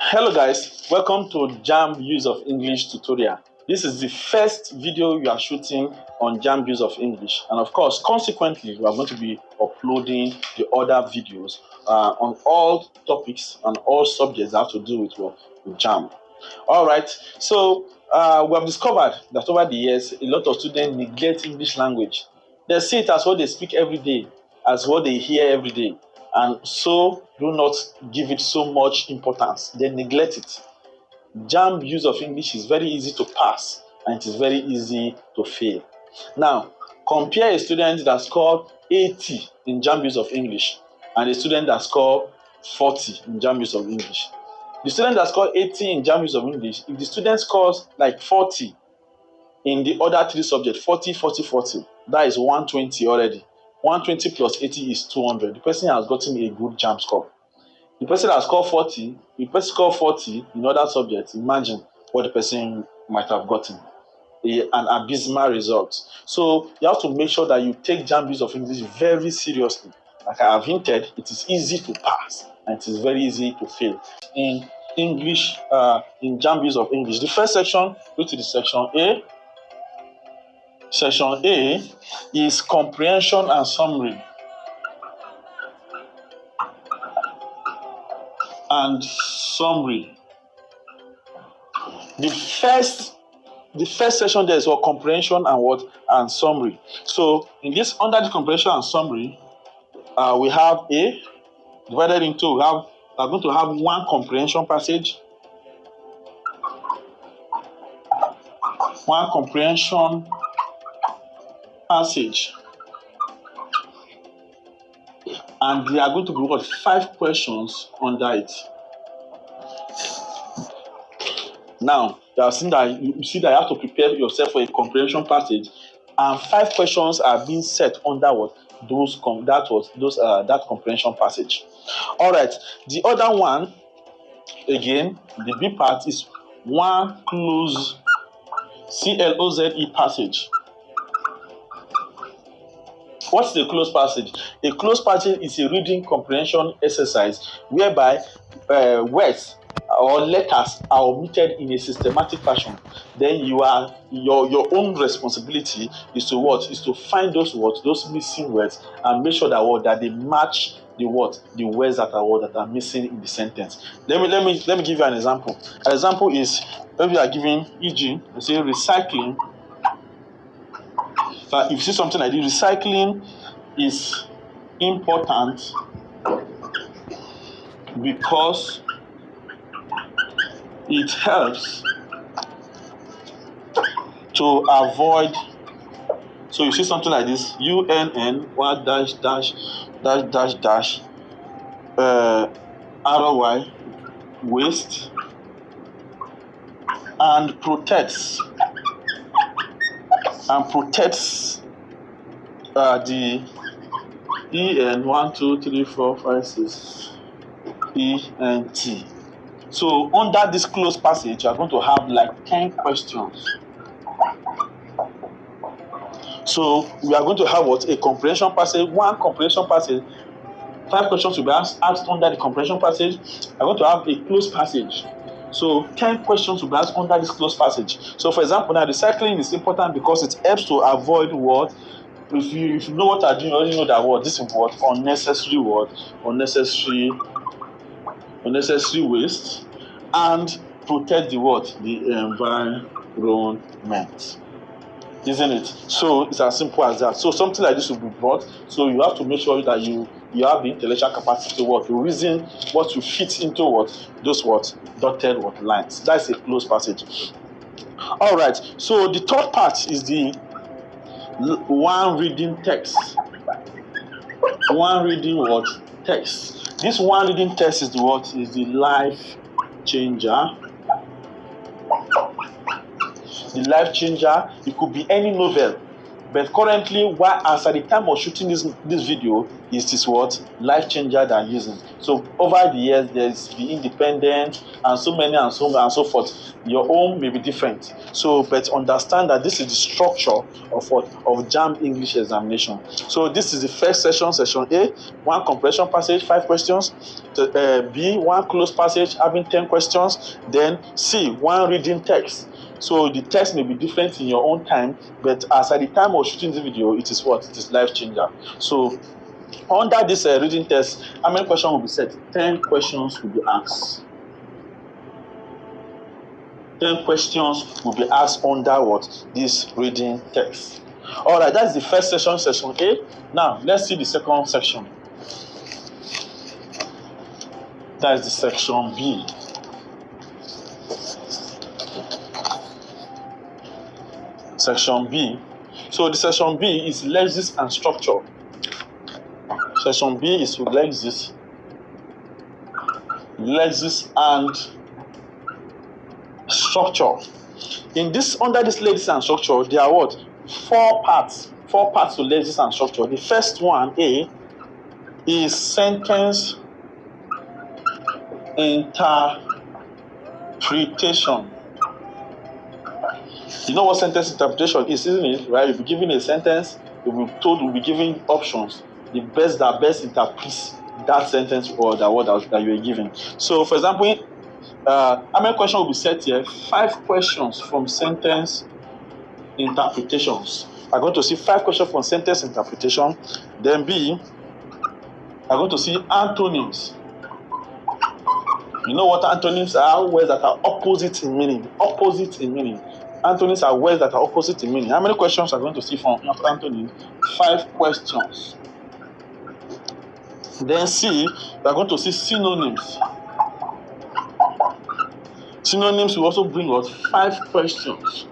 Hello guys, welcome to Jamb use of English tutorial. This is the first video you are shooting on Jamb use of English, and of course consequently we are going to be uploading the other videos on all topics and all subjects that have to do with Jamb. Alright, so we have discovered that over the years a lot of students neglect English language. They see it as what they speak every day, as what they hear every day, and so do not give it so much importance. They neglect it. Jamb use of English is very easy to pass and it is very easy to fail. Now, compare a student that scored 80 in Jamb use of English and a student that scored 40 in Jamb use of English. The student that scored 80 in Jamb use of English, if the student scores like 40 in the other three subjects, 40, 40, 40, that is 120 already. 120 plus 80 is 200. The person has gotten a good Jamb score. The person that scored 40, the person scored 40 in other subjects, imagine what the person might have gotten. An abysmal result. So you have to make sure that you take Jamb use of English very seriously. Like I have hinted, it is easy to pass and it is very easy to fail. In English, in Jamb use of English, the first section, go to the section A. Section A is comprehension and summary. And summary. The first section there is what comprehension and what and summary. So in this under the comprehension and summary, we have A divided into we are going to have one comprehension passage, and there are going to be what 5 questions under it. Now you see that you have to prepare yourself for a comprehension passage, and 5 questions are being set under what that comprehension passage. All right, the other one again, the B part is one close CLOZE passage. What's the closed passage? A closed passage is a reading comprehension exercise whereby words or letters are omitted in a systematic fashion. Then your own responsibility is to what? Is to find those words, those missing words, and make sure that they match the words that are missing in the sentence. Let me give you an example. An example is when we are giving e.g. say recycling. If you see something like this, recycling is important because it helps to avoid. So you see something like this: UNN ROY waste and protects the EN 1, 2, 3, 4, 5, 6 ENT. So under this closed passage, you are going to have like 10 questions. So we are going to have what? A comprehension passage, one comprehension passage, 5 questions will be asked under the comprehension passage. We are going to have a closed passage. So 10 questions will be asked under this closed passage. So for example, now recycling is important because it helps to avoid what? If you know what I'm doing, you already know that word. This is what? Unnecessary waste, and protect the environment. Isn't it? So it's as simple as that. So something like this will be brought. So you have to make sure that you have the intellectual capacity to reason what to fit into those dotted lines. That's a closed passage. All right. So the third part is the one reading text. One reading text. This one reading text is the life changer. The life changer. It could be any novel But currently, why as at the time of shooting this video, it is what life changer they are using. So over the years, there's the independent and so many and so forth. Your own may be different. So, but understand that this is the structure of what of Jamb English examination. So this is the first session, session A, one comprehension passage, 5 questions. B, one closed passage having 10 questions. Then C, one reading text. So the text may be different in your own time, but as at the time of shooting the video, it is what? It is life changer. So under this reading test, how many questions will be set? 10 questions will be asked. 10 questions will be asked under what? This reading text. All right, that's the first section, session A. Now, let's see the second section. That is the section B. Section B. So the section B is lexis and structure. Section B is with lexis and structure. In this, under this lexis and structure, there are what? 4 parts. 4 parts to lexis and structure. The first one, A, is sentence interpretation. You know what sentence interpretation is, isn't it? Right? You'll be given a sentence, you'll be told, you'll be given options. The best that best interprets that sentence or the word that you are given. So, for example, how many questions will be set here? 5 questions from sentence interpretations. I'm going to see 5 questions from sentence interpretation. Then B, I'm going to see antonyms. You know what antonyms are? Words that are opposite in meaning. Opposite in meaning. Antonyms are words that are opposite in meaning. How many questions are going to see from antonyms? 5 questions. Then C, we are going to see synonyms. Synonyms will also bring us 5 questions.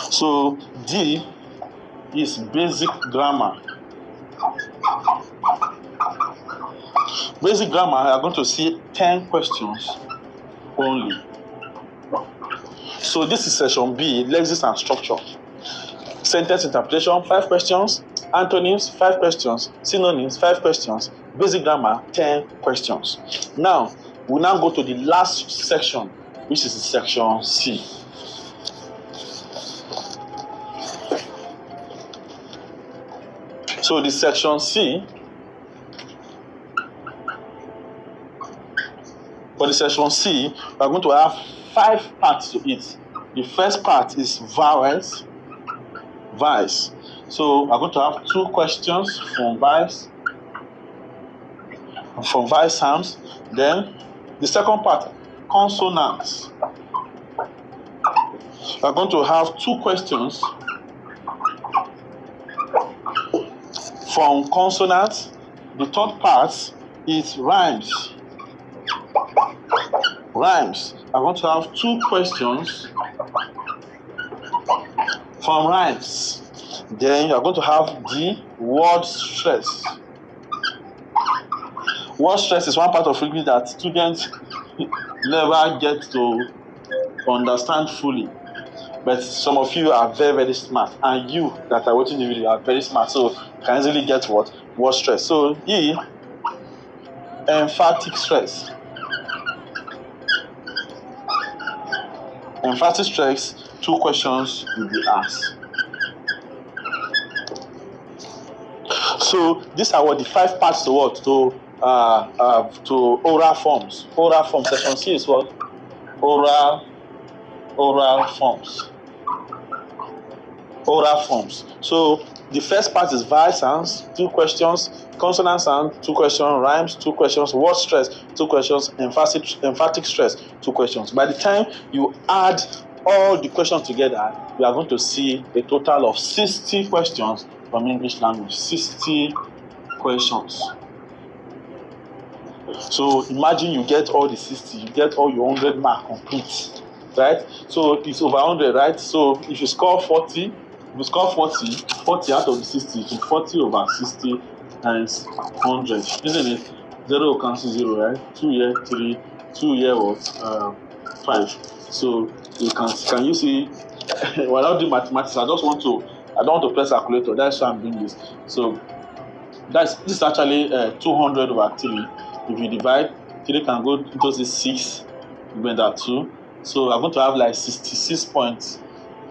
So D is basic grammar. Basic grammar, we are going to see 10 questions only. So this is section B, lexis and structure. Sentence interpretation, 5 questions. Antonyms, 5 questions. Synonyms, 5 questions. Basic grammar, 10 questions. Now, we'll now go to the last section, which is section C. So the section C, for the section C, we are going to have 5 parts to it. The first part is vowels. So we are going to have 2 questions from vowels sounds. Then the second part, consonants. We are going to have 2 questions from consonants. The third part is rhymes. I want to have 2 questions from rhymes. Then you are going to have the word stress. Word stress is one part of English that students never get to understand fully. But some of you are very, very smart. And you that are watching the video are very smart. So you can easily get what? Word stress. So E, emphatic stress. Emphatic stress, 2 questions will be asked. So these are what the 5 parts to what? To oral forms. Oral forms. Section C is what? Oral forms. Oral forms. So the first part is vowel sounds, 2 questions, consonant sound, 2 questions, rhymes, 2 questions, word stress, 2 questions, emphatic stress, 2 questions. By the time you add all the questions together, we are going to see a total of 60 questions from English language. 60 questions. So imagine you get all the 60, you get all your 100 mark complete, right? So it's over 100, right? So if you score 40, if you score 40 out of the 60, it's 40 over 60 times 100, isn't it? 0 will cancel 0, right? 2 here, 3, 2 here was 5. So you can you see when I do mathematics, I don't want to press calculator. That's why I'm doing this. So this is actually 200 over 3. If you divide, 3 can go into this 6, when that 2. So I'm going to have like 66 points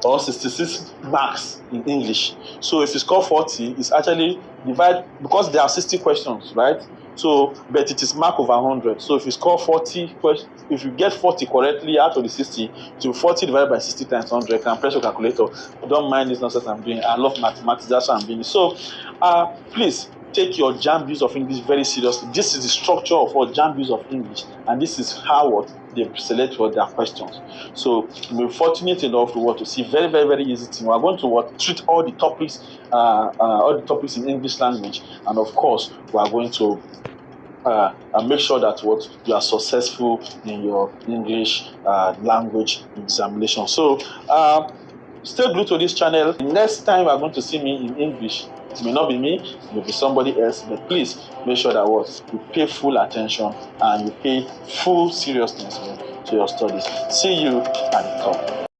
or 66 marks in English. So if you score 40, it's actually divide, because there are 60 questions, right? So, but it is mark over 100. So if you score 40, if you get 40 correctly out of the 60, to 40 divided by 60 times 100, can press your calculator. Don't mind this nonsense I'm doing. I love mathematics, that's why I'm doing it. So, please take your Jamb use of English very seriously. This is the structure of what Jamb use of English, and this is how what they select for their questions. So we're fortunate enough to see very, very, very easy thing. We're going to treat all the topics in English language, and of course we are going to and make sure that you are successful in your English language examination. So stay glued to this channel. Next time you are going to see me in English, it may not be me, it may be somebody else, but please make sure that you pay full attention and you pay full seriousness to your studies. See you at the top.